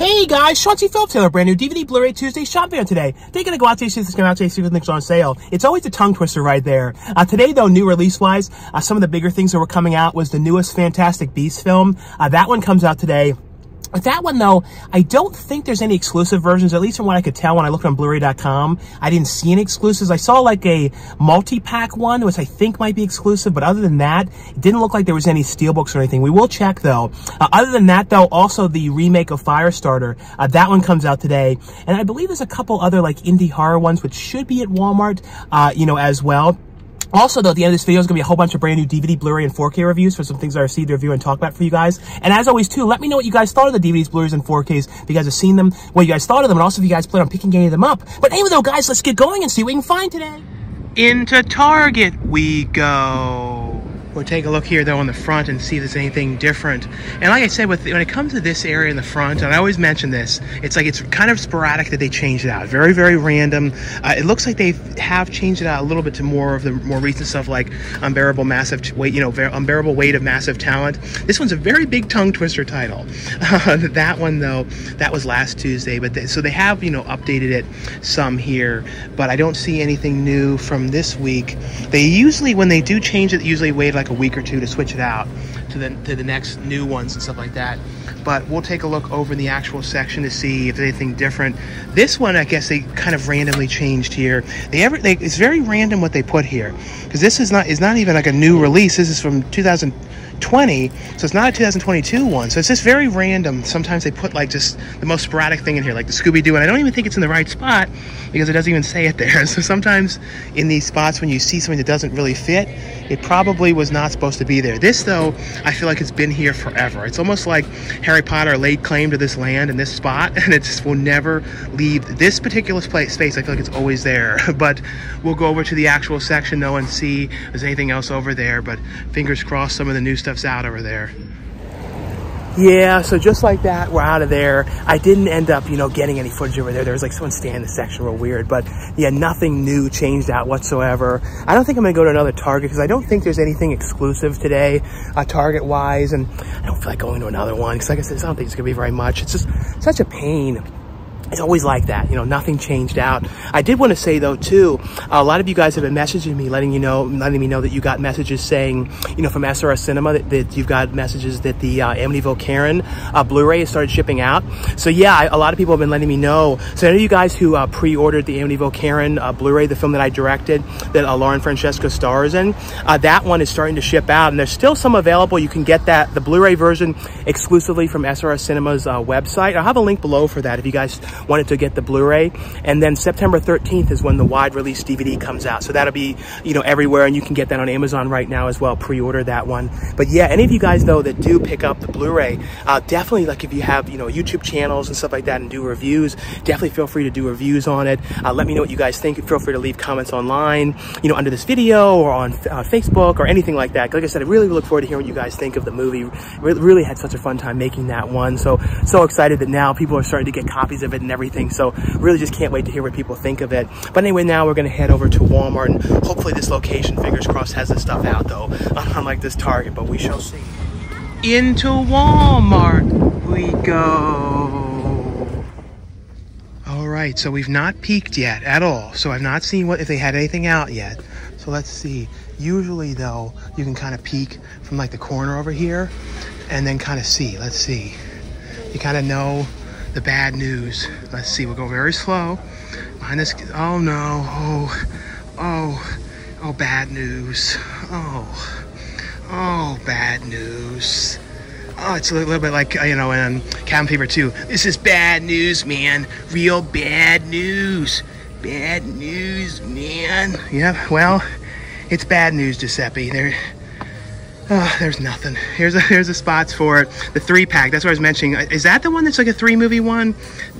Hey guys, Sean C. Phillips Taylor, brand new DVD Blu-ray Tuesday shop van today. They're gonna go out today, see if this came out today, see if things on sale. It's always a tongue twister right there. Today though, new release-wise, some of the bigger things that were coming out was the newest Fantastic Beasts film. That one comes out today. With that one, though, I don't think there's any exclusive versions, at least from what I could tell when I looked on Blu-ray.com. I didn't see any exclusives. I saw like a multi-pack one, which I think might be exclusive, but other than that, it didn't look like there was any Steelbooks or anything. We will check, though. Other than that, though, also the remake of Firestarter, that one comes out today. And I believe there's a couple other like indie horror ones, which should be at Walmart, as well. Also, though, at the end of this video is going to be a whole bunch of brand new DVD, Blu-ray, and 4K reviews for some things I received to review and talk about for you guys. And as always, too, let me know what you guys thought of the DVDs, Blu-rays, and 4Ks. If you guys have seen them, what you guys thought of them, and also if you guys plan on picking any of them up. But anyway, though, guys, let's get going and see what we can find today. Into Target we go. We'll take a look here, though, on the front and see if there's anything different. And like I said, when it comes to this area in the front, and I always mention this, it's like it's kind of sporadic that they changed it out. Very, very random. It looks like they have changed it out a little bit to more of the more recent stuff like Unbearable Massive Weight, Unbearable Weight of Massive Talent. This one's a very big tongue twister title. That one, though, that was last Tuesday. But so they have, updated it some here. But I don't see anything new from this week. They usually, when they do change it, usually wait like a week or two to switch it out to the next new ones and stuff like that. But we'll take a look over in the actual section to see if there's anything different. This one, I guess they kind of randomly changed here. It's very random what they put here, because this is not even like a new release. This is from 2020, so it's not a 2022 one. So it's just very random. Sometimes they put like just the most sporadic thing in here, like the Scooby-Doo, and I don't even think it's in the right spot because it doesn't even say it there. So sometimes in these spots when you see something that doesn't really fit, it probably was not supposed to be there. This, though, I feel like it's been here forever. It's almost like Harry Potter laid claim to this land and this spot, and it just will never leave this particular space. I feel like it's always there. But we'll go over to the actual section, though, and see if there's anything else over there. But fingers crossed some of the new stuff's out over there. Yeah, so just like that, we're out of there. I didn't end up, getting any footage over there. There was like someone standing in the section real weird, but yeah, nothing new changed out whatsoever. I don't think I'm gonna go to another Target because I don't think there's anything exclusive today, Target-wise, and I don't feel like going to another one because like I said, I don't think it's gonna be very much. It's just such a pain. It's always like that, nothing changed out. I did want to say, though, too, a lot of you guys have been messaging me, letting me know that you got messages saying, from SRS Cinema, that you've got messages that the Amityville Karen Blu-ray has started shipping out. So, yeah, a lot of people have been letting me know. So, I know you guys who pre-ordered the Amityville Karen Blu-ray, the film that I directed, that Lauren Francesca stars in, that one is starting to ship out, and there's still some available. You can get the Blu-ray version exclusively from SRS Cinema's website. I'll have a link below for that if you guys wanted to get the Blu-ray. And then September 13th is when the wide release DVD comes out, so that'll be everywhere, and you can get that on Amazon right now as well. Pre-order that one. But yeah, any of you guys though that do pick up the Blu-ray, definitely, like if you have YouTube channels and stuff like that and do reviews, definitely feel free to do reviews on it. Let me know what you guys think. Feel free to leave comments online, under this video or on Facebook or anything like that. Like I said, I really look forward to hearing what you guys think of the movie. Really had such a fun time making that one. So excited that now people are starting to get copies of it and everything, so really just can't wait to hear what people think of it. But anyway, now we're going to head over to Walmart, and hopefully this location, fingers crossed, has this stuff out, though, unlike this Target, but we shall see. Into Walmart we go. All right, so we've not peeked yet at all, so I've not seen if they had anything out yet. So let's see. Usually, though, you can kind of peek from like the corner over here and then kind of see. Let's see. You kind of know the bad news. Let's see, we'll go very slow behind this. Oh no, oh, bad news. Oh, bad news. Oh, it's a little bit like, in Cabin Fever 2. This is bad news, man. Real bad news. Bad news, man. Yeah, well, it's bad news, Giuseppe. There's nothing. Here's the spots for it. The 3-pack. That's what I was mentioning. Is that the one that's like a 3-movie one?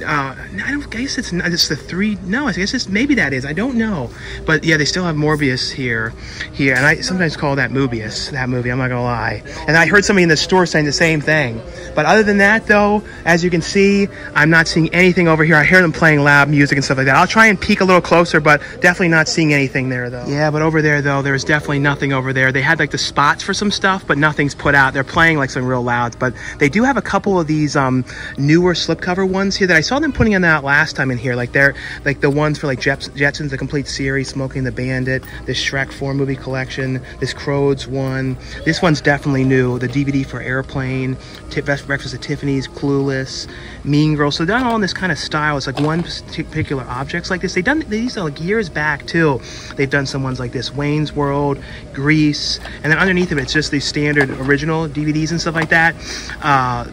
I don't guess it's not. It's the 3. No, I guess maybe that is. I don't know. But yeah, they still have Morbius here, and I sometimes call that Mobius. That movie. I'm not gonna lie. And I heard somebody in the store saying the same thing. But other than that, though, as you can see, I'm not seeing anything over here. I hear them playing loud music and stuff like that. I'll try and peek a little closer, but definitely not seeing anything there, though. Yeah, but over there, though, there's definitely nothing over there. They had like the spots for some stuff, but nothing's put out. They're playing like some real louds, but they do have a couple of these newer slipcover ones here that I saw them putting in out last time in here. Like they're like the ones for like Jetsons, the complete series, Smoking the Bandit, this Shrek 4 movie collection, this Crows one. This one's definitely new. The DVD for Airplane, Breakfast at Tiffany's, Clueless, Mean Girls. So they're done all in this kind of style. It's like one particular objects like this. These are like years back too. They've done some ones like this, Wayne's World, Grease, and then underneath of it, it's just these standard original DVDs and stuff like that.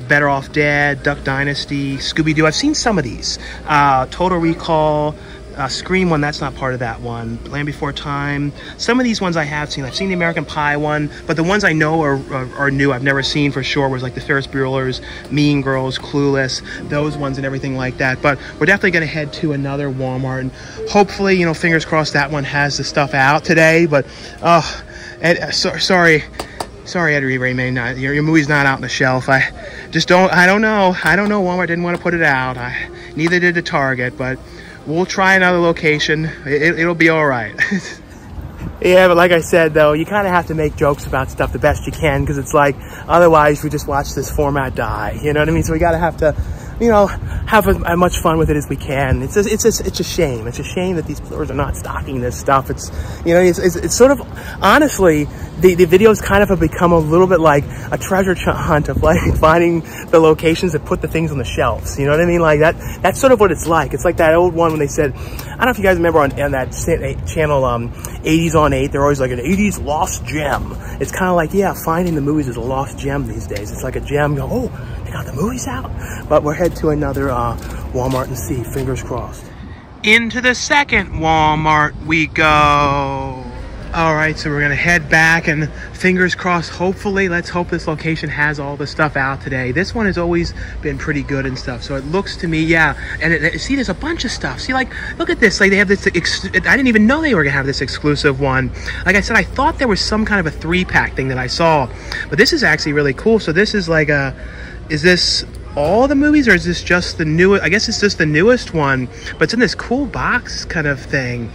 Better Off Dead, Duck Dynasty, Scooby-Doo. I've seen some of these. Total Recall, Scream one, that's not part of that one. Land Before Time. Some of these ones I have seen. I've seen the American Pie one, but the ones I know are new, I've never seen for sure, was like the Ferris Bueller's, Mean Girls, Clueless, those ones and everything like that. But we're definitely going to head to another Walmart, and hopefully, you know, fingers crossed that one has the stuff out today. But sorry, Remake, your movie's not out on the shelf. I don't know. Walmart didn't want to put it out. Neither did the Target, but we'll try another location. It'll be all right. Yeah, but like I said, though, you kind of have to make jokes about stuff the best you can, because it's like, otherwise we just watch this format die. You know what I mean? So we gotta have to, you know, have as much fun with it as we can. It's a shame. It's a shame that these stores are not stocking this stuff. It's, you know, it's sort of, honestly, the videos kind of have become a little bit like a treasure hunt of like finding the locations that put the things on the shelves. You know what I mean? Like that's sort of what it's like. It's like that old one when they said, I don't know if you guys remember on that channel, 80s on 8, they're always like an 80s lost gem. It's kind of like, yeah, finding the movies is a lost gem these days. It's like a gem. You go, oh, they got the movies out. But we'll head to another Walmart and see, fingers crossed. Into the second Walmart we go. All right, so we're gonna head back, and fingers crossed, hopefully, let's hope this location has all the stuff out today. This one has always been pretty good and stuff, so it looks to me, yeah. And see, there's a bunch of stuff. See, like, look at this. Like, they have this, I didn't even know they were gonna have this exclusive one. Like I said, I thought there was some kind of a 3-pack thing that I saw, but this is actually really cool. So this is like is this all the movies, or is this just the newest? I guess it's just the newest one, but it's in this cool box kind of thing.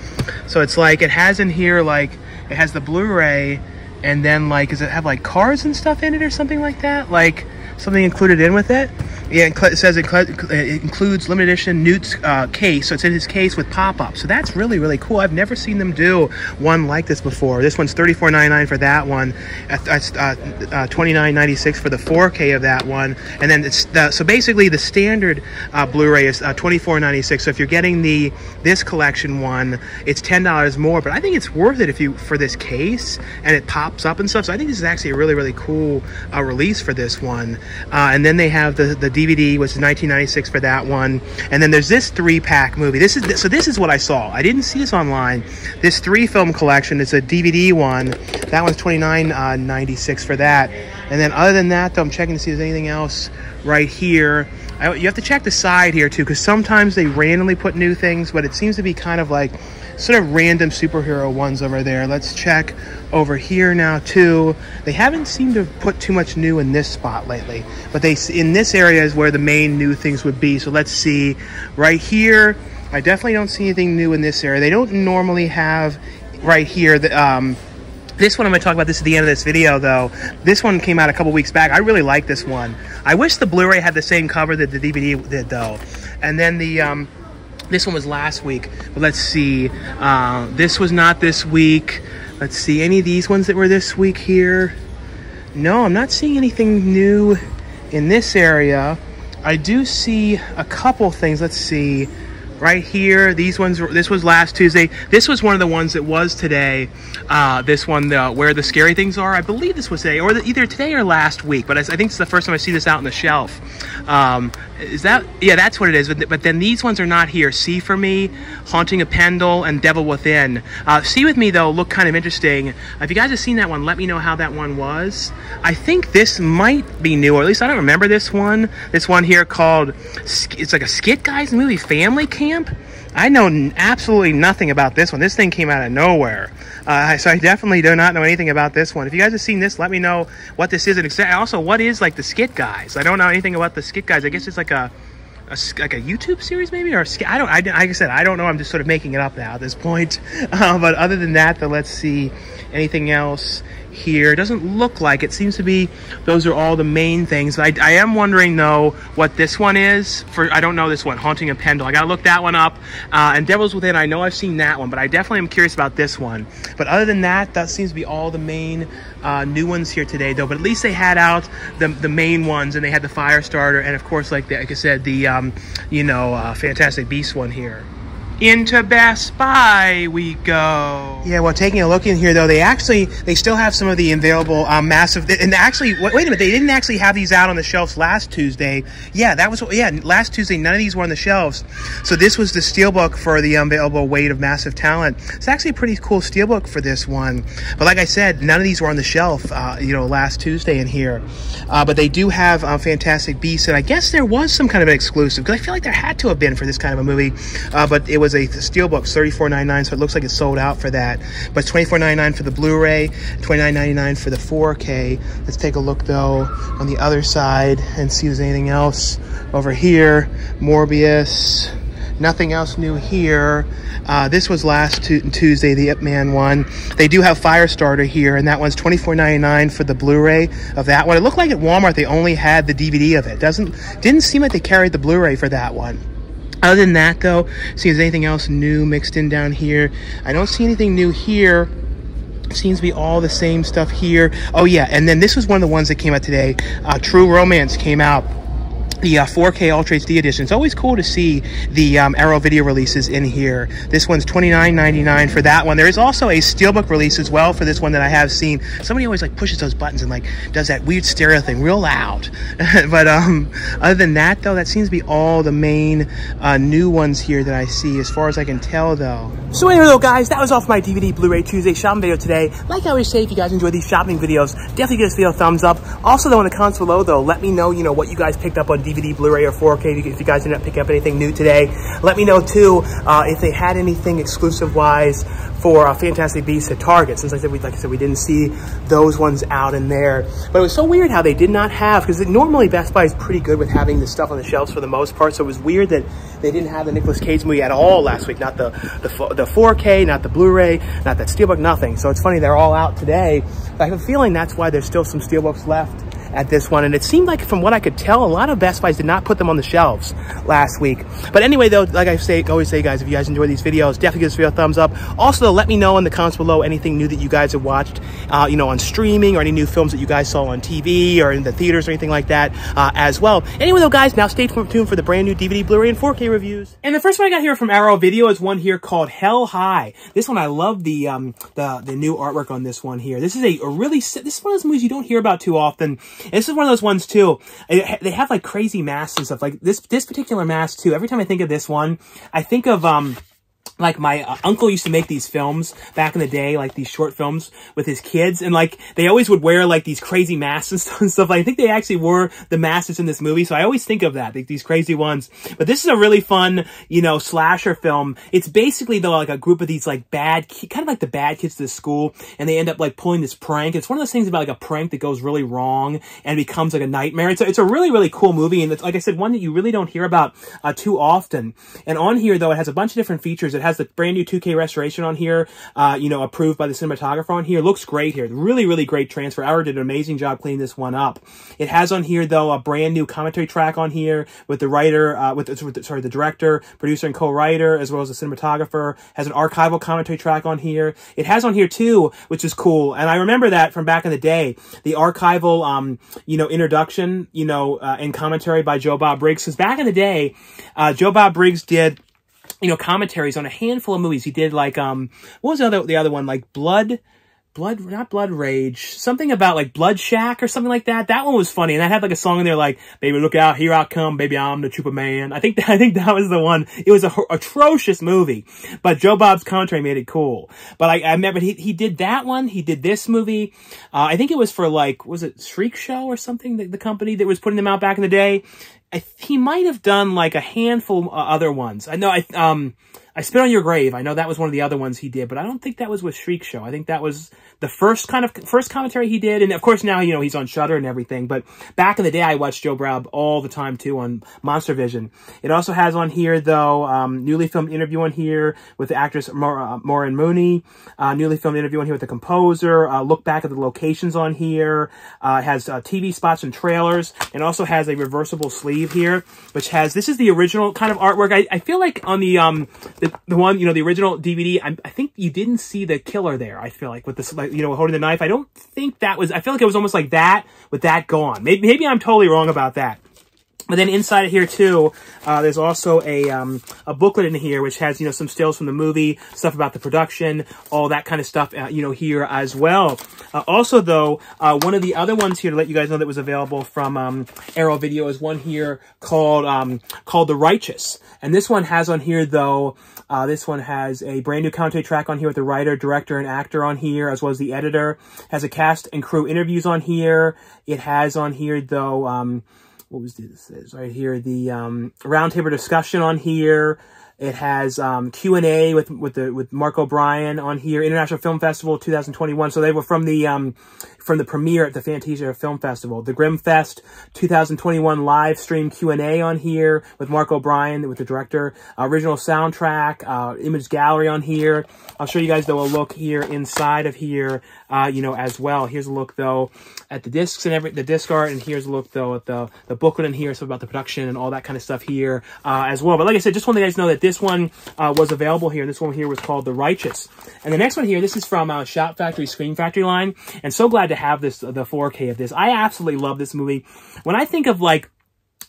So it's like, it has in here, like, it has the Blu-ray, and then, like, does it have like cards and stuff in it or something like that? Like something included in with it? Yeah, it says it includes limited edition Newt's case, so it's in his case with pop-up. So that's really, really cool. I've never seen them do one like this before. This one's $34.99 for that one. That's $29.96 for the 4K of that one. And then it's so basically the standard Blu-ray is $24.96. So if you're getting this collection one, it's $10 more. But I think it's worth it for this case, and it pops up and stuff. So I think this is actually a really, really cool release for this one. And then they have the DVD, which is $19.96 for that one. And then there's this 3-pack movie. This is what I saw. I didn't see this online. This 3-film collection, it's a DVD one. That one's $29.96 for that. And then other than that, though, I'm checking to see if there's anything else right here. You have to check the side here too, because sometimes they randomly put new things, but it seems to be kind of like sort of random superhero ones over there. Let's check over here now too. They haven't seemed to put too much new in this spot lately, but in this area is where the main new things would be. So let's see right here. I definitely don't see anything new in this area. They don't normally have right here this one. I'm going to talk about this at the end of this video, though. This one came out a couple weeks back. I really like this one. I wish the Blu-ray had the same cover that the DVD did, though. And then this one was last week. But let's see. This was not this week. Let's see. Any of these ones that were this week here? No, I'm not seeing anything new in this area. I do see a couple things. Let's see. Right here, these ones. This was last Tuesday. This was one of the ones that was today. This one, where the scary things are. I believe this was today, or either today or last week. But I think it's the first time I see this out on the shelf. Is that? Yeah, that's what it is. But then these ones are not here. See for Me, Haunting of Pendle, and Devil Within. See with Me though look kind of interesting. If you guys have seen that one, let me know how that one was. I think this might be new, or at least I don't remember this one. This one here called, it's like a skit guys movie, Family Camp. I know absolutely nothing about this one. This thing came out of nowhere. So I definitely do not know anything about this one. If you guys have seen this, let me know what this is. And also, what is like the Skit Guys? I don't know anything about the Skit Guys. I guess it's like a YouTube series maybe, or like I said, I don't know. I'm just sort of making it up now at this point. But other than that, though, let's see anything else here. It doesn't look like it. Seems to be those are all the main things. I am wondering though what this one is. I don't know this one, Haunting of Pendle. I gotta look that one up. And Devil's Within, I know I've seen that one, but I definitely am curious about this one. But other than that, that seems to be all the main new ones here today though. But at least they had out the main ones, and they had the Firestarter, and of course, like I said, the Fantastic Beasts one here. Into Best Buy we go. Yeah, well, taking a look in here though, they still have some of the available massive, and actually, wait a minute, they didn't actually have these out on the shelves last Tuesday. Yeah, last Tuesday, none of these were on the shelves. So this was the Steelbook for the unavailable weight of massive talent. It's actually a pretty cool Steelbook for this one. But like I said, none of these were on the shelf, last Tuesday in here. But they do have Fantastic Beasts, and I guess there was some kind of an exclusive, because I feel like there had to have been for this kind of a movie, but it was a Steelbook, $34.99, so it looks like it's sold out for that. But it's $24.99 for the Blu-ray, $29.99 for the 4K. Let's take a look though on the other side and see if there's anything else over here. Morbius, nothing else new here. This was last Tuesday, the Ip Man one. They do have Firestarter here, and that one's $24.99 for the Blu-ray of that one. It looked like at Walmart they only had the DVD of it. Didn't seem like they carried the Blu-ray for that one. Other than that, though, see if there's anything else new mixed in down here. I don't see anything new here. Seems to be all the same stuff here. Oh, yeah, and then this was one of the ones that came out today. True Romance came out. The 4K Ultra HD edition. It's always cool to see the Arrow video releases in here. This one's $29.99 for that one. There is also a Steelbook release as well for this one that I have seen. Somebody always like pushes those buttons and like does that weird stereo thing real loud. But other than that though, that seems to be all the main new ones here that I see as far as I can tell though. So anyway though guys, that was all for my DVD Blu-ray Tuesday shopping video today. Like I always say, if you guys enjoy these shopping videos, definitely give this video a thumbs up. Also though, in the comments below though, let me know, what you guys picked up on DVD, Blu-ray, or 4K. If you guys did not pick up anything new today, let me know too if they had anything exclusive-wise for Fantastic Beasts at Target. Since like I said, we didn't see those ones out in there. But it was so weird how they did not have, because normally Best Buy is pretty good with having this stuff on the shelves for the most part. So it was weird that they didn't have the Nicolas Cage movie at all last week. Not the 4K, not the Blu-ray, not that Steelbook, nothing. So it's funny they're all out today. But I have a feeling that's why there's still some Steelbooks left at this one, and it seemed like, from what I could tell, a lot of Best Buys did not put them on the shelves last week. But anyway though, like I always say guys, if you guys enjoy these videos, definitely give this video a thumbs up. Also though, let me know in the comments below anything new that you guys have watched on streaming, or any new films that you guys saw on TV or in the theaters or anything like that as well. Anyway though guys, now stay tuned for the brand new DVD, Blu-ray, and 4K reviews. And the first one I got here from Arrow Video is one here called Hell High. This one, I love the new artwork on this one here. This is this is one of those movies you don't hear about too often. And this is one of those ones too. They have like crazy masks and stuff. Like this particular mask too. Every time I think of this one, I think of like my uncle used to make these films back in the day, like these short films with his kids, and like they always would wear like these crazy masks and stuff. I think they actually wore the masks in this movie, so I always think of that, like these crazy ones. But this is a really fun, slasher film. It's basically though like a group of these like kind of like the bad kids to the school, and they end up like pulling this prank. It's one of those things about like a prank that goes really wrong and becomes like a nightmare. It's a really, really cool movie, and it's, like I said, one that you really don't hear about too often. And on here though, it has a bunch of different features. It has the brand new 2K restoration on here, approved by the cinematographer on here. Looks great here. Really, really great transfer. Arrow did an amazing job cleaning this one up. It has on here though a brand new commentary track on here with the writer, the director, producer, and co-writer, as well as the cinematographer. Has an archival commentary track on here. It has on here too, which is cool. And I remember that from back in the day, the archival, introduction, and commentary by Joe Bob Briggs. Because back in the day, Joe Bob Briggs did commentaries on a handful of movies. He did like, what was the other one? Like not Blood Rage, something about like Blood Shack or something like that. That one was funny. And that had like a song in there like, baby, look out, here I come, baby, I'm the Trooper Man. I think that was the one. It was an atrocious movie, but Joe Bob's commentary made it cool. But I remember he did that one. He did this movie. I think it was for like, was it Shriek Show or something? The company that was putting them out back in the day. He might have done like a handful of other ones. I know I Spit on Your Grave. I know that was one of the other ones he did, but I don't think that was with Shriek Show. I think that was the first commentary he did. And of course now, you know, he's on Shudder and everything. But back in the day, I watched Joe Braub all the time too on Monster Vision. It also has on here though, newly filmed interview on here with the actress Maureen Mooney. Newly filmed interview on here with the composer. Look back at the locations on here. It has TV spots and trailers. It also has a reversible sleeve here, which has, this is the original kind of artwork. I feel like on the one, you know, the original DVD, I think you didn't see the killer there. I feel like with this, like, you know, holding the knife. I don't think that was, I feel like it was almost like that with that gone. Maybe I'm totally wrong about that. But then inside of here too, there's also a booklet in here which has, you know, some stills from the movie, stuff about the production, all that kind of stuff, you know, here as well. Also though, one of the other ones here to let you guys know that was available from Arrow Video is one here called The Righteous. And this one has on here though, this one has a brand new commentary track on here with the writer, director, and actor on here, as well as the editor. Has a cast and crew interviews on here. It has on here though, what was this? Right here, the roundtable discussion on here. It has Q&A with Mark O'Brien on here. International Film Festival 2021. So they were from the premiere at the Fantasia Film Festival. The Grimfest 2021 live stream Q&A on here with Mark O'Brien, with the director. Original soundtrack, image gallery on here. I'll show you guys though a look here inside of here, you know, as well. Here's a look though at the discs and the disc art, and here's a look though at the booklet in here, so about the production and all that kind of stuff here as well. But like I said, just want you guys to know that this one was available here, and this one here was called The Righteous. And the next one here, this is from Shout Factory Screen Factory line, and so glad to have this, the 4K of this. I absolutely love this movie. When I think of like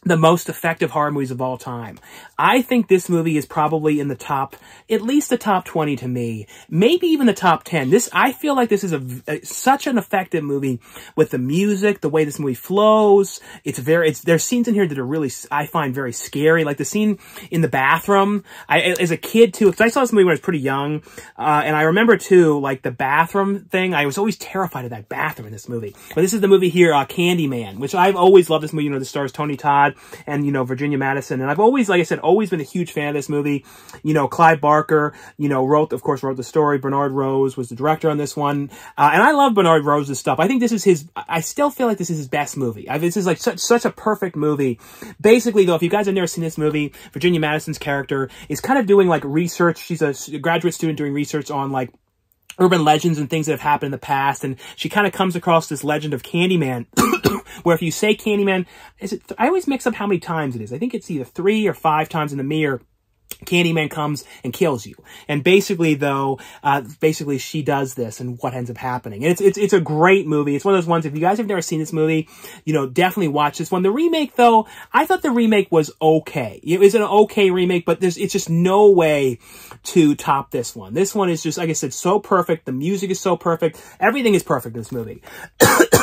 the most effective horror movies of all time, I think this movie is probably in the top, at least the top 20 to me, maybe even the top 10. I feel like this is such an effective movie with the music, the way this movie flows. There's scenes in here that are really, I find very scary. Like the scene in the bathroom. As a kid too, because I saw this movie when I was pretty young, and I remember too, like the bathroom thing. I was always terrified of that bathroom in this movie. But this is the movie here, Candyman, which I've always loved this movie. You know, the stars Tony Todd and, you know, Virginia Madsen. And I've always, like I said, always been a huge fan of this movie. You know, Clive Barker, you know, wrote the story. Bernard Rose was the director on this one. And I love Bernard Rose's stuff. I think this is I still feel like this is his best movie. This is like such a perfect movie. Basically though, if you guys have never seen this movie, Virginia Madsen's character is kind of doing like research. She's a graduate student doing research on like urban legends and things that have happened in the past, and she kind of comes across this legend of Candyman, where if you say Candyman, I always mix up how many times it is. I think it's either 3 or 5 times in the mirror. Candyman comes and kills you. And basically though, she does this, and what ends up happening. And it's a great movie. It's one of those ones, if you guys have never seen this movie, you know, definitely watch this one. The remake though, I thought the remake was okay. It was an okay remake, but it's just no way to top this one. This one is just, like I said, so perfect. The music is so perfect. Everything is perfect in this movie.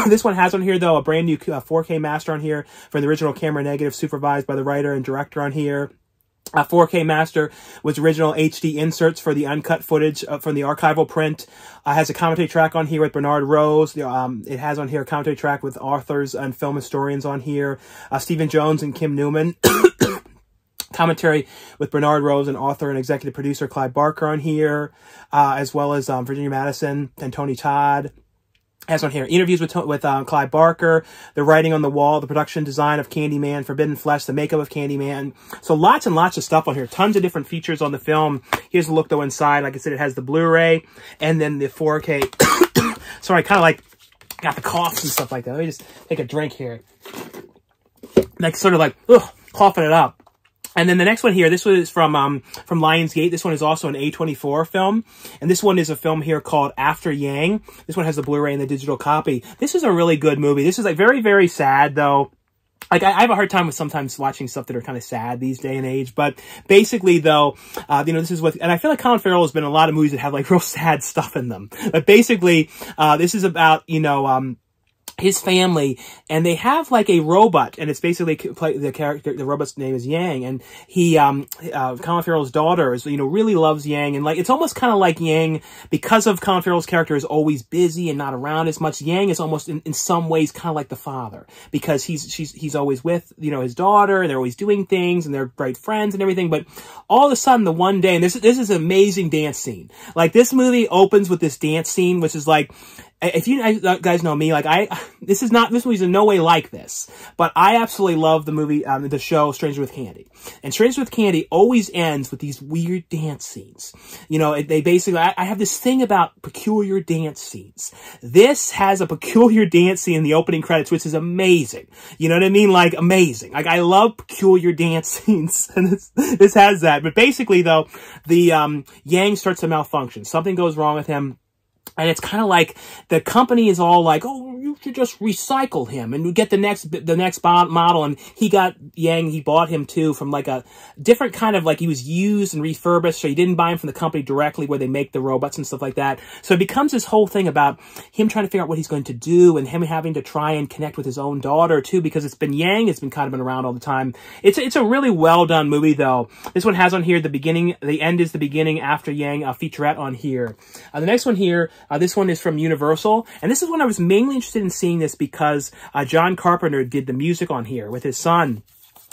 This one has on here though, a brand new 4K master on here from the original camera negative, supervised by the writer and director on here. 4K master with original HD inserts for the uncut footage from the archival print. Has a commentary track on here with Bernard Rose. It has on here a commentary track with authors and film historians on here. Stephen Jones and Kim Newman. Commentary with Bernard Rose and author and executive producer Clive Barker on here, as well as Virginia Madsen and Tony Todd. Has on here interviews with Clive Barker, the writing on the wall, the production design of Candyman, Forbidden Flesh, the makeup of Candyman. So lots and lots of stuff on here. Tons of different features on the film. Here's a look though inside. Like I said, it has the Blu-ray and then the 4K. Sorry, I kind of like got the coughs and stuff like that. Let me just take a drink here. Like sort of like, coughing it up. And then the next one here, this one is from Lionsgate. This one is also an A24 film. And this one is a film here called After Yang. This one has the Blu-ray and the digital copy. This is a really good movie. This is like very, very sad though. Like, I have a hard time with sometimes watching stuff that are kind of sad these day and age. But basically though, you know, this is what, and I feel like Colin Farrell has been in a lot of movies that have like real sad stuff in them. But basically, this is about, you know, his family, and they have like a robot, and it's basically the robot's name is Yang, and he, Colin Farrell's daughter is, really loves Yang, and like, it's almost kind of like Yang, because of Colin Farrell's character is always busy and not around as much, Yang is almost in some ways kind of like the father, because he's always with, his daughter, and they're always doing things, and they're great friends and everything, but all of a sudden, the one day, and this is an amazing dance scene, like, this movie opens with this dance scene, which is like, if you guys know me, like this movie's in no way like this, but I absolutely love the movie, the show Stranger with Candy. And Stranger with Candy always ends with these weird dance scenes. They basically, I have this thing about peculiar dance scenes. This has a peculiar dance scene in the opening credits, which is amazing. You know what I mean? Like, amazing. Like, I love peculiar dance scenes, and this has that. But basically, though, the Yang starts to malfunction. Something goes wrong with him. And it's kind of like the company is all like, oh, you should just recycle him and get the next model. And he got Yang, he bought him too from like a different kind of, like, he was used and refurbished. So he didn't buy him from the company directly where they make the robots and stuff like that. So it becomes this whole thing about him trying to figure out what he's going to do, and him having to try and connect with his own daughter too, because Yang has been kind of been around all the time. It's a really well done movie though. This one has on here the end is the beginning after Yang, a featurette on here. The next one here, this one is from Universal, and this is one I was mainly interested in seeing this because John Carpenter did the music on here with his son.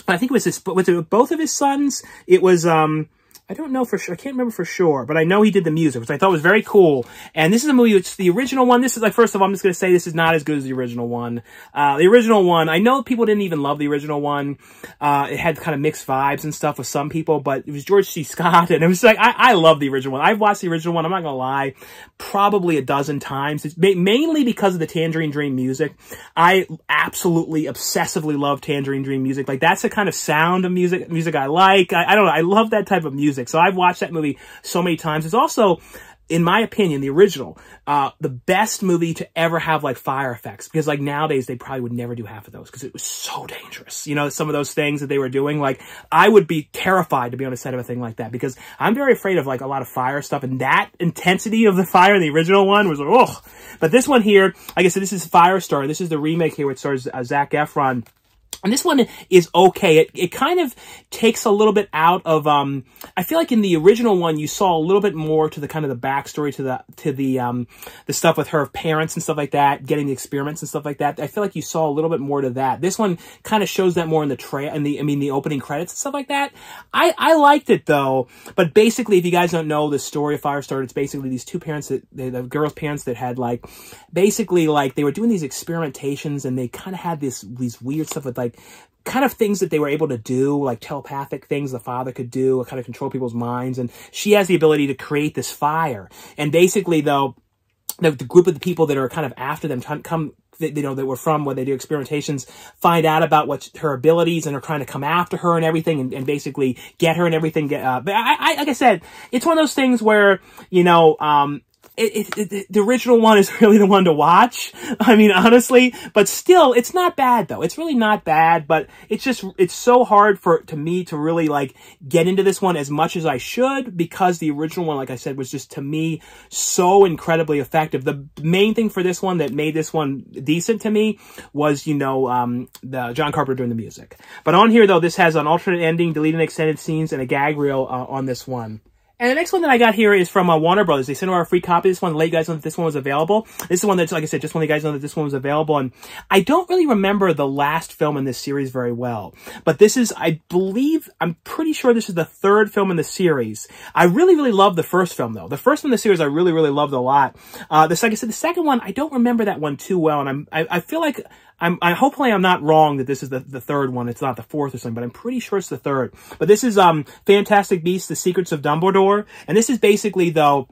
I think was it both of his sons? It was, I don't know for sure. I can't remember for sure, but I know he did the music, which I thought was very cool. And this is a movie, it's the original one. This is like, first of all, I'm just going to say this is not as good as the original one. The original one, I know people didn't even love the original one. It had kind of mixed vibes and stuff with some people, but it was George C. Scott, and it was like, I love the original one. I've watched the original one, I'm not going to lie, probably a dozen times. It's mainly because of the Tangerine Dream music. I absolutely, obsessively love Tangerine Dream music. Like, that's the kind of sound of music I like. I don't know, I love that type of music. So I've watched that movie so many times. It's also, in my opinion, the original, the best movie to ever have like fire effects, because like nowadays they probably would never do half of those because it was so dangerous. Some of those things that they were doing, like I would be terrified to be on a set of a thing like that because I'm very afraid of like a lot of fire stuff, and that intensity of the fire in the original one was like, oh. But this one here, like I said, this is Firestarter. This is the remake here, which stars Zac Efron. And this one is okay. It kind of takes a little bit out of, I feel like in the original one, you saw a little bit more to the kind of the backstory to the stuff with her parents and stuff like that, getting the experiments and stuff like that. I feel like you saw a little bit more to that. This one kind of shows that more in the opening credits and stuff like that. I liked it though, but basically, if you guys don't know the story of Firestarter, it's basically these two parents the girl's parents that had like, basically like they were doing these experimentations, and they kind of had these weird stuff with like, kind of things that they were able to do, like telepathic things the father could do, kind of control people's minds. And she has the ability to create this fire. And basically, though, the group of the people that are kind of after them that were from where they do experimentations, find out about what her abilities and are trying to come after her and everything, and basically get her and everything. But like I said, it's one of those things where, the original one is really the one to watch. I mean, honestly, but still, it's not bad though. It's really not bad, but it's so hard to me to really like get into this one as much as I should, because the original one, like I said, was just to me so incredibly effective. The main thing for this one that made this one decent to me was, the John Carpenter doing the music. But on here though, this has an alternate ending, deleted extended scenes, and a gag reel on this one. And the next one that I got here is from Warner Brothers. They sent over a free copy of this one to let you guys know that this one was available. This is one that's, like I said, just want you guys to know that this one was available. And I don't really remember the last film in this series very well. But this is, I'm pretty sure this is the third film in the series. I really, really love the first film, though. The first one in the series I really, really loved a lot. Like I said, the second one, I don't remember that one too well. And I feel like hopefully I'm not wrong that this is the third one. It's not the fourth or something, but I'm pretty sure it's the third. But this is Fantastic Beasts: The Secrets of Dumbledore. And this is basically, though,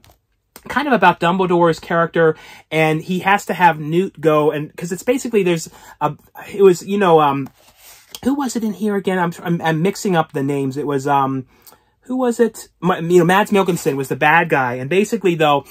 kind of about Dumbledore's character, and he has to have Newt go, and because it's basically who was it in here again? I'm mixing up the names. It was who was it? Mads Mikkelsen was the bad guy. And basically, though,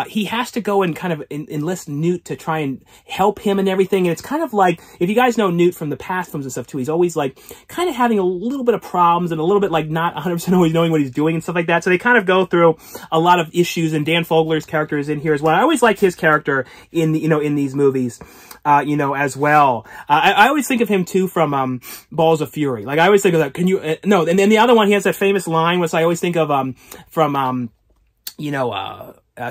he has to go and kind of enlist Newt to try and help him and everything. And it's kind of like, if you guys know Newt from the past films and stuff too, he's always like kind of having a little bit of problems and a little bit like not 100% always knowing what he's doing and stuff like that. So they kind of go through a lot of issues, and Dan Fogler's character is in here as well. I always like his character in the, in these movies. As well. I always think of him too from, Balls of Fury. Like, I always think of that. Can you, no, and then the other one, he has that famous line, which I always think of, from,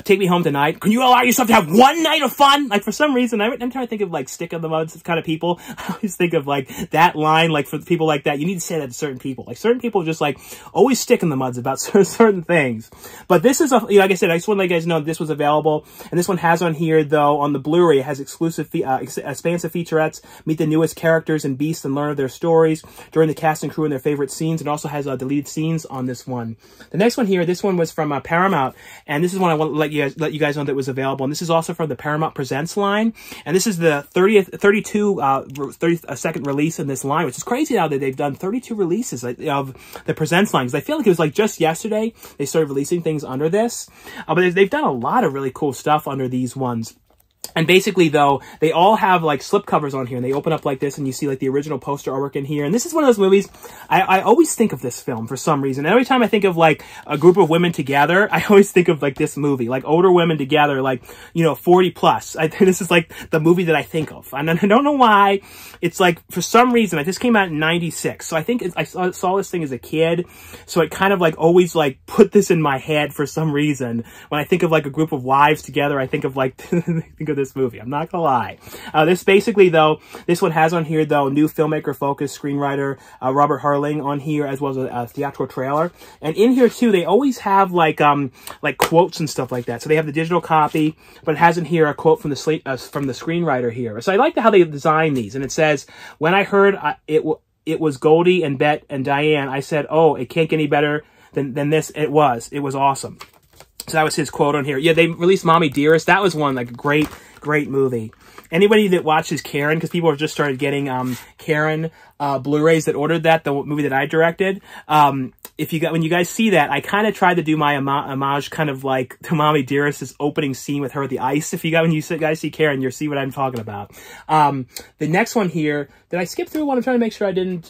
Take Me Home Tonight. Can you allow yourself to have one night of fun? Like, for some reason, I'm trying to think of, like, stick in the mud kind of people. I always think of, like, that line, like, for people like that, you need to say that to certain people. Like, certain people just, like, always stick in the muds about certain things. But this is, like I said, I just want to let you guys know this was available. And this one has on here, though, on the Blu-ray, it has exclusive, expansive featurettes, meet the newest characters and beasts and learn of their stories, join the cast and crew in their favorite scenes. It also has, deleted scenes on this one. The next one here, this one was from, Paramount. And this is one I want to let you guys know that was available. And this is also from the Paramount Presents line. And this is the 32nd release in this line, which is crazy now that they've done 32 releases of the Presents line. Because I feel like it was like just yesterday they started releasing things under this. But they've done a lot of really cool stuff under these ones. And basically, though, they all have, like, slipcovers on here, and they open up like this, and you see, like, the original poster artwork in here. And this is one of those movies, I always think of this film for some reason. Every time I think of, like, a group of women together, I always think of, like, this movie. Like, older women together, like, 40 plus. This is, like, the movie that I think of. And I don't know why. It's, like, for some reason, this came out in 96. So I think I saw this thing as a kid. So it kind of, like, always, like, put this in my head for some reason. When I think of, like, a group of wives together, I think of, like, think of this movie. I'm not gonna lie. This basically, though, this one has on here, though, new filmmaker focus screenwriter Robert Harling on here, as well as a theatrical trailer. And in here too, they always have like quotes and stuff like that. So they have the digital copy, but it has in here a quote from the screenwriter here. So I like how they design these, and it says, "When I heard it was Goldie and Bet and Diane, I said, oh, it can't get any better than this. It was awesome." So that was his quote on here. Yeah, they released Mommy Dearest. That was one, like, great movie. Anybody that watches Karen, because people have just started getting Karen Blu-rays that ordered that, the movie that I directed. When you guys see that, I kind of tried to do my homage kind of like to Mommy Dearest's opening scene with her at the ice. When you guys see Karen, you'll see what I'm talking about. The next one here, did I skip through one? I'm trying to make sure I didn't.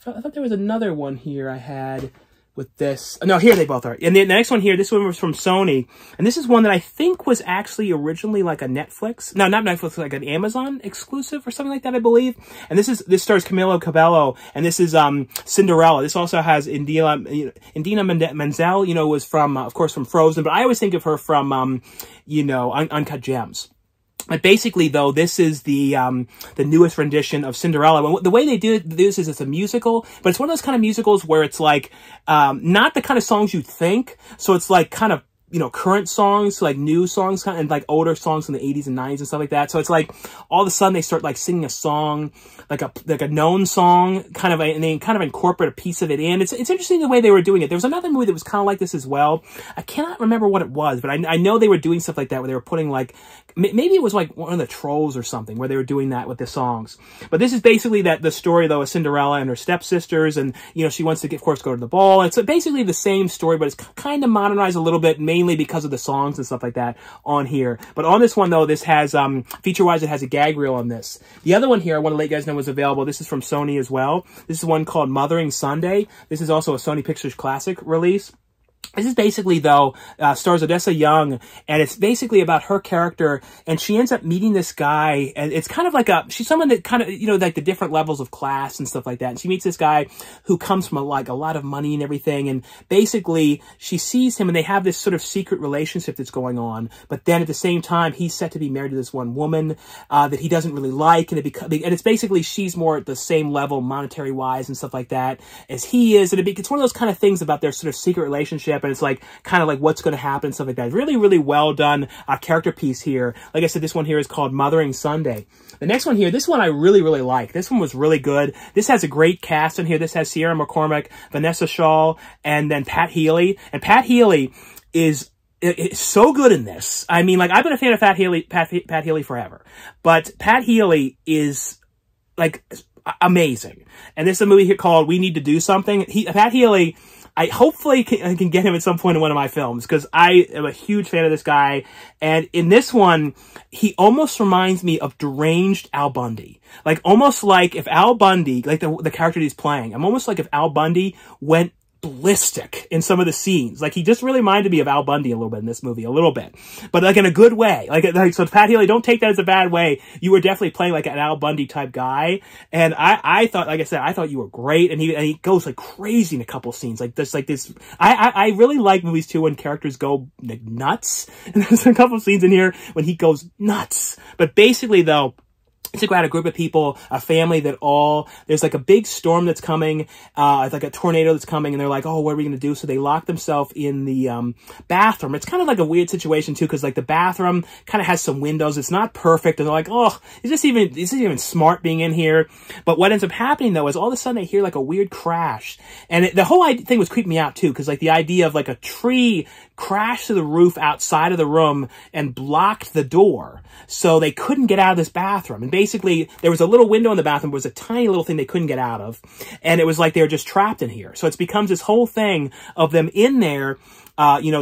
I thought there was another one here I had with this. No, here they both are. And the next one here, this one was from Sony. And this is one that I think was actually originally like a Netflix. No, not Netflix, like an Amazon exclusive or something like that, I believe. And this stars Camilo Cabello. And this is Cinderella. This also has Indina Menzel, was from, of course, from Frozen. But I always think of her from, Uncut Gems. But basically, though, this is the newest rendition of Cinderella. The way they do this is it's a musical, but it's one of those kind of musicals where it's like, not the kind of songs you'd think. So it's like kind of, current songs, like new songs, and like older songs from the 80s and 90s and stuff like that. So it's like all of a sudden they start like singing a song, like a known song, and they kind of incorporate a piece of it in. It's interesting the way they were doing it. There was another movie that was kind of like this as well. I cannot remember what it was, but I know they were doing stuff like that where they were putting like, maybe it was like one of the Trolls or something where they were doing that with the songs. But this is basically the story, though, of Cinderella and her stepsisters, and she wants to, of course, go to the ball. It's basically the same story, but it's kind of modernized a little bit, mainly because of the songs and stuff like that on here. But on this one, though, this has, feature-wise, it has a gag reel on this. The other one here, I want to let you guys know was available. This is from Sony as well. This is one called Mothering Sunday. This is also a Sony Pictures Classic release. This is basically, though, stars Odessa Young, and it's basically about her character, and she ends up meeting this guy, and it's kind of like she's someone that kind of, like the different levels of class and stuff like that, and she meets this guy who comes from, a lot of money and everything, and basically, she sees him, and they have this sort of secret relationship that's going on, but then at the same time, he's set to be married to this one woman, that he doesn't really like, and it's basically, she's more at the same level, monetary-wise, and stuff like that, as he is, and it's one of those kind of things about their sort of secret relationship, and it's like kind of like what's going to happen and stuff like that. Really, really well done character piece here. Like I said, this one here is called Mothering Sunday. The next one here, this one I really, really like. This one was really good. This has a great cast in here. This has Sierra McCormick, Vanessa Shaw, and then Pat Healy. And Pat Healy is so good in this. I mean, like, I've been a fan of Pat Healy forever. But Pat Healy is, like, amazing. And this is a movie here called We Need to Do Something. Pat Healy, I hopefully can get him at some point in one of my films, because I am a huge fan of this guy. And in this one, he almost reminds me of deranged Al Bundy. Like, almost like if Al Bundy, like the character he's playing, I'm almost like if Al Bundy went ballistic in some of the scenes. Like, he just really reminded me of Al Bundy a little bit in this movie, a little bit, but like in a good way. Like so Pat Healy, don't take that as a bad way. You were definitely playing like an Al Bundy type guy. And I thought, like I said, I thought you were great. And he goes like crazy in a couple scenes. Like this, I really like movies too when characters go like nuts. And there's a couple scenes in here when he goes nuts. But basically though, it's like we had a group of people, a family there's like a big storm that's coming, like a tornado that's coming, and they're like, oh, what are we going to do? So they lock themselves in the bathroom. It's kind of like a weird situation too, because like the bathroom kind of has some windows. It's not perfect. And they're like, oh, is this even smart being in here? But what ends up happening though is all of a sudden they hear like a weird crash. And the whole thing was creeping me out too, because like the idea of like a tree crashed to the roof outside of the room and blocked the door. So they couldn't get out of this bathroom. And basically, there was a little window in the bathroom. It was a tiny little thing they couldn't get out of. And it was like they were just trapped in here. So it becomes this whole thing of them in there,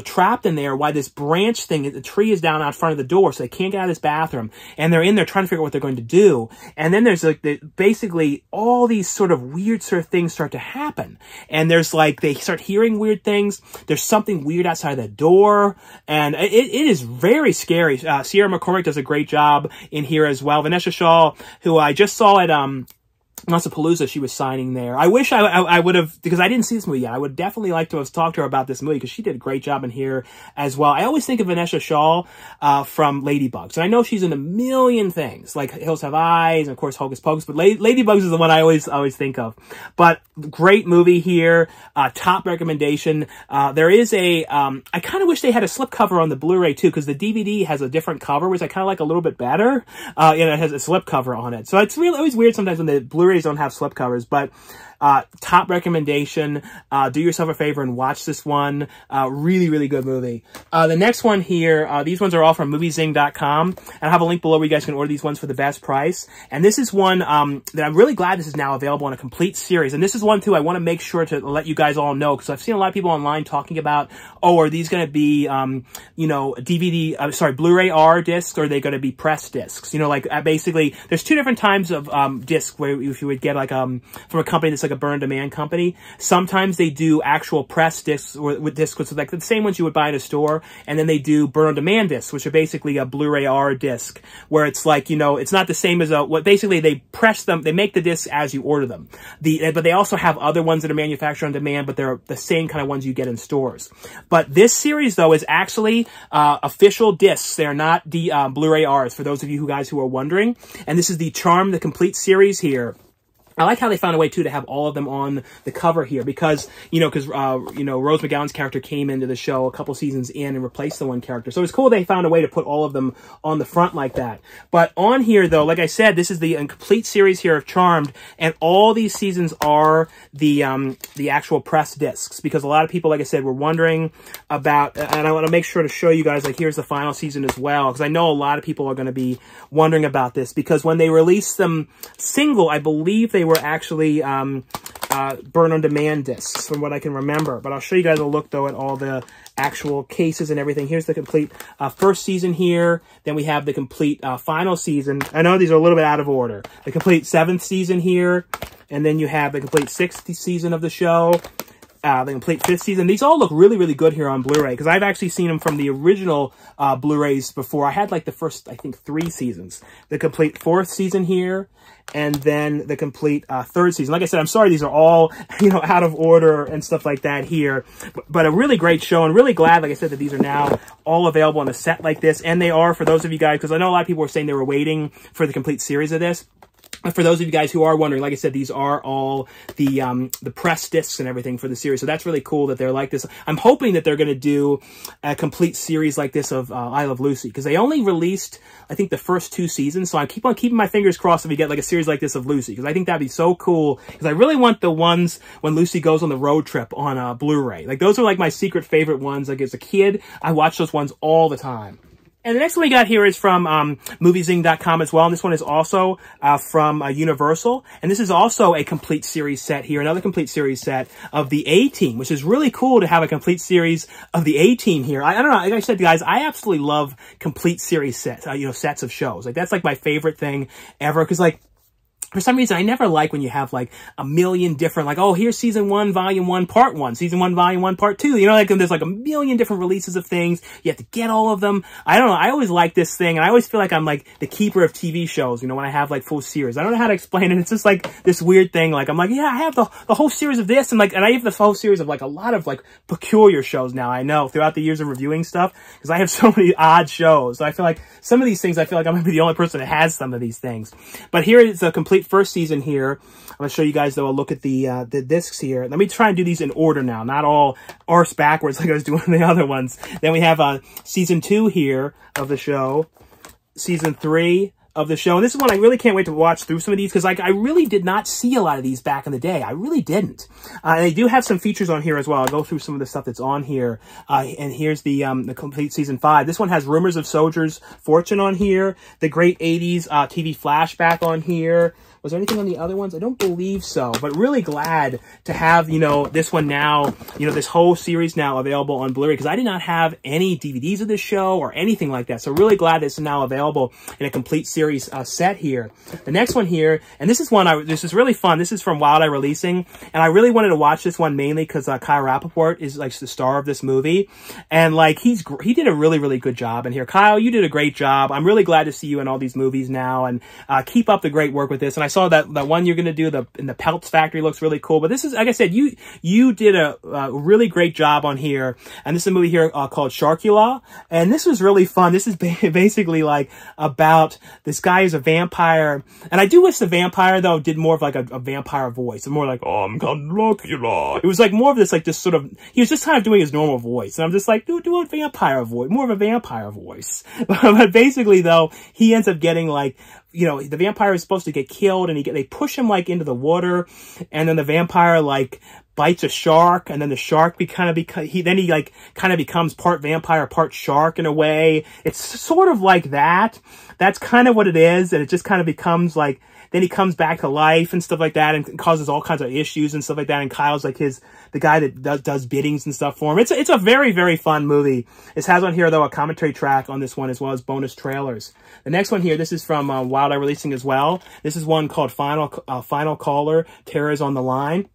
trapped in there, while this branch thing, the tree is down out front of the door, so they can't get out of this bathroom. And they're in there trying to figure out what they're going to do. And then there's like basically all these sort of weird sort of things start to happen. And there's like, they start hearing weird things. There's something weird outside the door. And it is very scary. Sierra McCormick does a great job in here as well. Vanessa Shaw, who I just saw at, Massapalooza, she was signing there. I wish I would have, because I didn't see this movie yet. I would definitely like to have talked to her about this movie, because she did a great job in here as well. I always think of Vanessa Shaw from Ladybugs. And I know she's in a million things, like Hills Have Eyes, and of course Hocus Pocus, but Ladybugs is the one I always think of. But great movie here, top recommendation. There is a, I kind of wish they had a slipcover on the Blu-ray too, because the DVD has a different cover, which I kind of like a little bit better. It has a slipcover on it. So it's really always weird sometimes when the Blu-rays don't have slipcovers, but top recommendation. Do yourself a favor and watch this one. Really, really good movie. The next one here, these ones are all from moviezing.com, and I have a link below where you guys can order these ones for the best price. And this is one that I'm really glad this is now available on a complete series. And this is one too I want to make sure to let you guys all know, because I've seen a lot of people online talking about, oh, are these going to be Blu-ray R discs, or are they going to be press discs? Basically there's two different types of discs where if you would get like from a company that's like a burn-on-demand company. Sometimes they do actual press discs with discs, which are like the same ones you would buy in a store, and then they do burn-on-demand discs, which are basically a Blu-ray R disc, where it's like, it's not the same as basically they press them, they make the discs as you order them. But they also have other ones that are manufactured on demand, but they're the same kind of ones you get in stores. But this series, though, is actually official discs. They're not the Blu-ray Rs, for those of you guys who are wondering. And this is the Charmed the Complete series here. I like how they found a way, too, to have all of them on the cover here, because, Rose McGowan's character came into the show a couple seasons in and replaced the one character. So it's cool they found a way to put all of them on the front like that. But on here, though, like I said, this is the complete series here of Charmed, and all these seasons are the actual press discs, because a lot of people, like I said, were wondering about, and I want to make sure to show you guys, like, here's the final season as well, because I know a lot of people are going to be wondering about this, because when they released them single, I believe they were actually burn-on-demand discs, from what I can remember. But I'll show you guys a look, though, at all the actual cases and everything. Here's the complete first season here. Then we have the complete final season. I know these are a little bit out of order. The complete 7th season here. And then you have the complete 6th season of the show. The complete 5th season. These all look really, really good here on Blu-ray, because I've actually seen them from the original Blu-rays before. I had like the first, I think, 3 seasons. The complete 4th season here, and then the complete 3rd season. Like I said, I'm sorry these are all, out of order and stuff like that here. But a really great show, and really glad, like I said, that these are now all available on a set like this. And they are, for those of you guys, because I know a lot of people were saying they were waiting for the complete series of this. For those of you guys who are wondering, like I said, these are all the press discs and everything for the series. So that's really cool that they're like this. I'm hoping that they're going to do a complete series like this of I Love Lucy, because they only released, I think, the first 2 seasons. So I keep on keeping my fingers crossed if we get like a series like this of Lucy, because I think that'd be so cool. Because I really want the ones when Lucy goes on the road trip on Blu-ray. Like, those are like my secret favorite ones. Like, as a kid, I watched those ones all the time. And the next one we got here is from moviezing.com as well. And this one is also from Universal. And this is also a complete series set here, another complete series set of the A-Team, which is really cool to have a complete series of the A-Team here. I don't know, like I said, guys, I absolutely love complete series sets, sets of shows. Like, that's like my favorite thing ever, because like, for some reason, I never like when you have like a million different, like, oh, here's season 1, volume 1, part 1, season 1, volume 1, part 2. You know, like there's like a million different releases of things. You have to get all of them. I don't know. I always like this thing. And I always feel like I'm like the keeper of TV shows, when I have like full series. I don't know how to explain it. It's just like this weird thing. Like, I'm like, yeah, I have the whole series of this. And I have the whole series of like a lot of like peculiar shows now. I know throughout the years of reviewing stuff, because I have so many odd shows. So I feel like some of these things, I feel like I'm going to be the only person that has some of these things. But here is a complete first season here. I'm going to show you guys, though, a look at the discs here. Let me try and do these in order now, not all arse backwards like I was doing the other ones. Then we have season 2 here of the show, season 3 of the show. And this is one I really can't wait to watch through some of these, because like I really did not see a lot of these back in the day. I really didn't. And they do have some features on here as well. I'll go through some of the stuff that's on here. And here's the complete season 5. This one has Rumors of Soldiers' Fortune on here, the Great 80s TV Flashback on here. Was there anything on the other ones? I don't believe so, but really glad to have, this one now, this whole series now available on Blu-ray, because I did not have any DVDs of this show or anything like that. So really glad this is now available in a complete series set here. The next one here, and this is one, this is really fun. This is from Wild Eye Releasing, and I really wanted to watch this one mainly because Kyle Rappaport is like the star of this movie, and like he did a really, really good job in here. Kyle, you did a great job. I'm really glad to see you in all these movies now, and keep up the great work with this. And I saw that one you're going to do in the Pelts Factory looks really cool. But this is, like I said, you did a really great job on here. And this is a movie here called Sharkula. And this was really fun. This is basically like about this guy who's a vampire. And I do wish the vampire, though, did more of like a vampire voice. And more like, oh, I'm Sharkula. It was like more of this, like just sort of, he was just kind of doing his normal voice. And I'm just like, do a vampire voice, more of a vampire voice. But basically, though, he ends up getting like, the vampire is supposed to get killed, and they push him like into the water, and then the vampire like bites a shark, and then the shark kind of becomes part vampire, part shark in a way. It's sort of like that. That's kind of what it is, and it just kind of becomes like, then he comes back to life and stuff like that, and causes all kinds of issues and stuff like that. And Kyle's like the guy that does biddings and stuff for him. It's a very, very fun movie. It has on here, though, a commentary track on this one, as well as bonus trailers. The next one here, this is from Wild Eye Releasing as well. This is one called Final Caller, Terror's on the Line.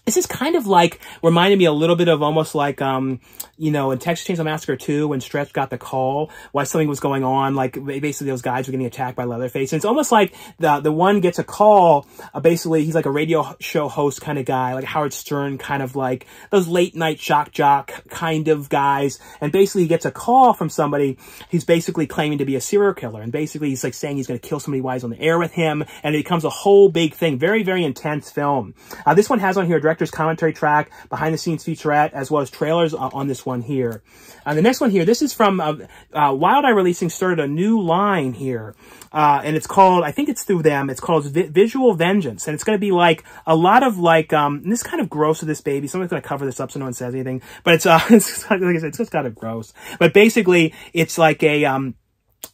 This is kind of like, reminded me a little bit of almost like, in Texas Chainsaw Massacre 2, when Stretch got the call, why something was going on, like basically those guys were getting attacked by Leatherface. And it's almost like the one gets a call, basically he's like a radio show host kind of guy, like Howard Stern, kind of like those late night shock jock kind of guys. And basically he gets a call from somebody who's basically claiming to be a serial killer. And basically he's like saying he's going to kill somebody while he's on the air with him. And it becomes a whole big thing. Very, very intense film. This one has on here a director's commentary track, behind the scenes featurette, as well as trailers on this one here. The next one here, this is from Wild Eye Releasing, started a new line here. And it's called, I think it's through them, it's called Visual Vengeance. And it's going to be like a lot of like, and this is kind of gross of this baby. Someone's going to cover this up so no one says anything. But it's like I said, it's just kind of gross. But basically, it's like a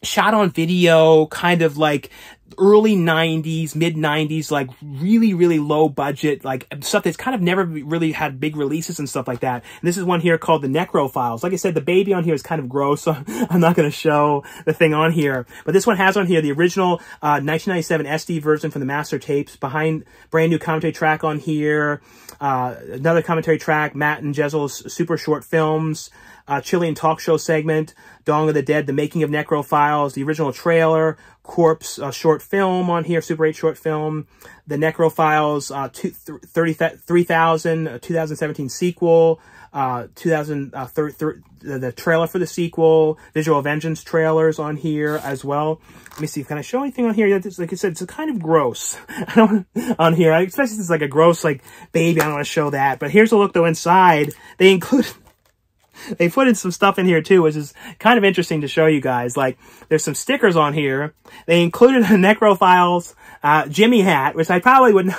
shot on video, kind of like early 90s, mid 90s, like really, really low budget, like stuff that's kind of never really had big releases and stuff like that. And this is one here called The Necro Files. Like I said, the baby on here is kind of gross, so I'm not going to show the thing on here. But this one has on here the original 1997 SD version from the master tapes, behind brand new commentary track on here, another commentary track, Matt and Jezel's super short films, Chilean talk show segment, Dawn of the Dead, The Making of Necro Files, the original trailer, Corpse short film on here, Super 8 short film, The Necro Files, 3000, 2017 sequel, the trailer for the sequel, Visual Vengeance trailers on here as well. Let me see, can I show anything on here? Like I said, it's kind of gross. I don't on here, especially since it's like a gross like baby. I don't want to show that. But here's a look though inside. They put in some stuff in here too, which is kind of interesting to show you guys. Like, there's some stickers on here. They included a Necrophiles Jimmy hat, which I probably wouldn't.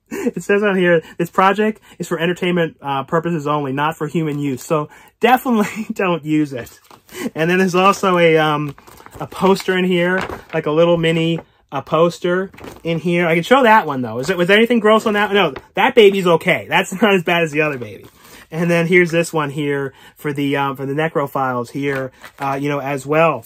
It says on here, this project is for entertainment purposes only, not for human use. So definitely don't use it. And then there's also a poster in here, like a little mini poster in here. I can show that one though. Was there anything gross on that? No, that baby's okay. That's not as bad as the other baby. And then here's this one here for the necrophiles here, you know, as well.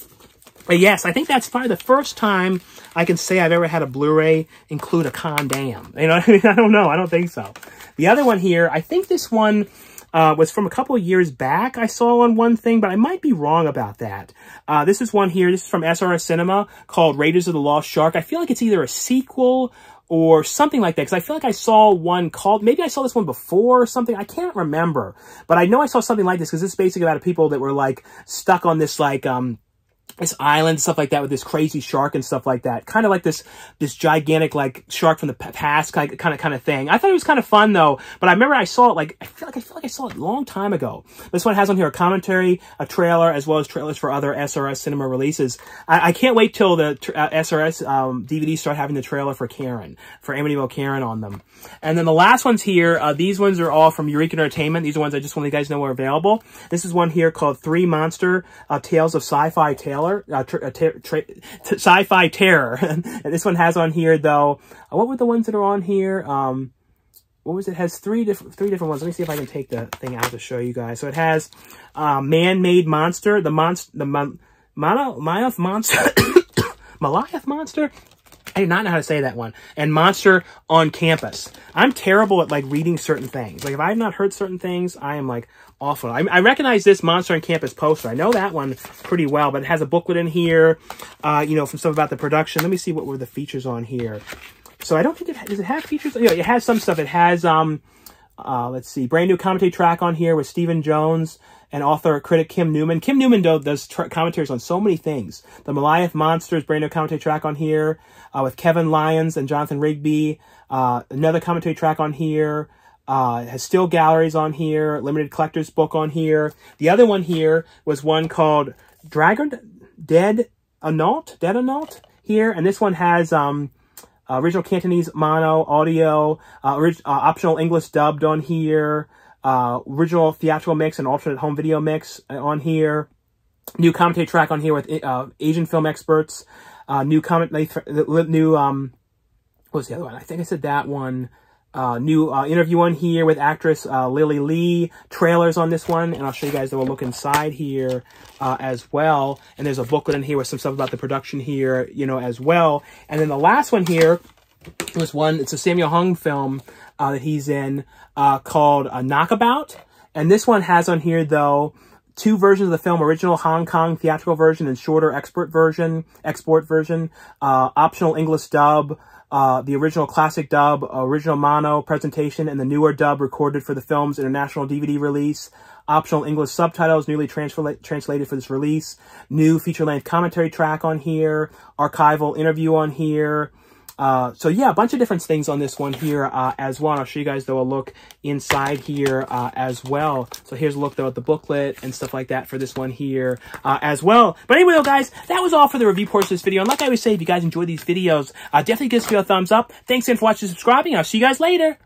But yes, I think that's probably the first time I can say I've ever had a Blu-ray include a condom. You know, I mean, I don't know. I don't think so. The other one here, I think this one was from a couple of years back. I saw on one thing, but I might be wrong about that. This is one here. This is from SRS Cinema called Raiders of the Lost Shark. I feel like it's either a sequel or something like that, because I feel like I saw one called, maybe I saw this one before or something. I can't remember, but I know I saw something like this, because this is basically about people that were like stuck on this like this island, stuff like that, with this crazy shark and stuff like that. Kind of like this gigantic, like, shark from the past kind of thing. I thought it was kind of fun, though. But I remember I saw it, like, I feel like I saw it a long time ago. This one has on here a commentary, a trailer, as well as trailers for other SRS Cinema releases. I can't wait till the SRS DVDs start having the trailer for Karen, for Amityville Karen on them. And then the last ones here, these ones are all from Eureka Entertainment. These are ones I just want you guys to know are available. This is one here called Three Monster Tales of Sci-Fi Sci-Fi Terror. And this one has on here, though, what were the ones that are on here? What was it? It has three different ones. Let me see if I can take the thing out to show you guys. So it has Man-Made Monster, Goliath Monster. Goliath Monster? I do not know how to say that one. And Monster on Campus. I'm terrible at, like, reading certain things. Like, if I have not heard certain things, I am, like, awful. I recognize this Monster on Campus poster. I know that one pretty well, but it has a booklet in here, you know, from stuff about the production. Let me see what were the features on here. So I don't think does it have features? Yeah, it has some stuff. It has, let's see, brand new commentary track on here with Stephen Jones and author critic Kim Newman. Kim Newman does commentaries on so many things. The Goliath Monsters brand new commentary track on here with Kevin Lyons and Jonathan Rigby. Another commentary track on here. It has still galleries on here. Limited collector's book on here. The other one here was one called Dead Anaut here. And this one has original Cantonese mono audio, optional English dubbed on here. Original theatrical mix and alternate home video mix on here. New commentary track on here with Asian film experts. What was the other one? I think I said that one. New interview on here with actress Lily Lee. Trailers on this one, and I'll show you guys that we'll look inside here as well. And there's a booklet in here with some stuff about the production here, you know, as well. And then the last one here was one, it's a Samuel Hung film that he's in called Knockabout. And this one has on here, though, two versions of the film, original Hong Kong theatrical version and shorter export version, optional English dub, the original classic dub, original mono presentation, and the newer dub recorded for the film's international DVD release. Optional English subtitles, newly translated for this release. New feature-length commentary track on here. Archival interview on here. So yeah, a bunch of different things on this one here as well. And I'll show you guys, though, a look inside here as well. So here's a look, though, at the booklet and stuff like that for this one here as well. But anyway, though, guys, that was all for the review portion of this video. And like I always say, if you guys enjoy these videos, definitely give us a thumbs up. Thanks again for watching and subscribing. I'll see you guys later.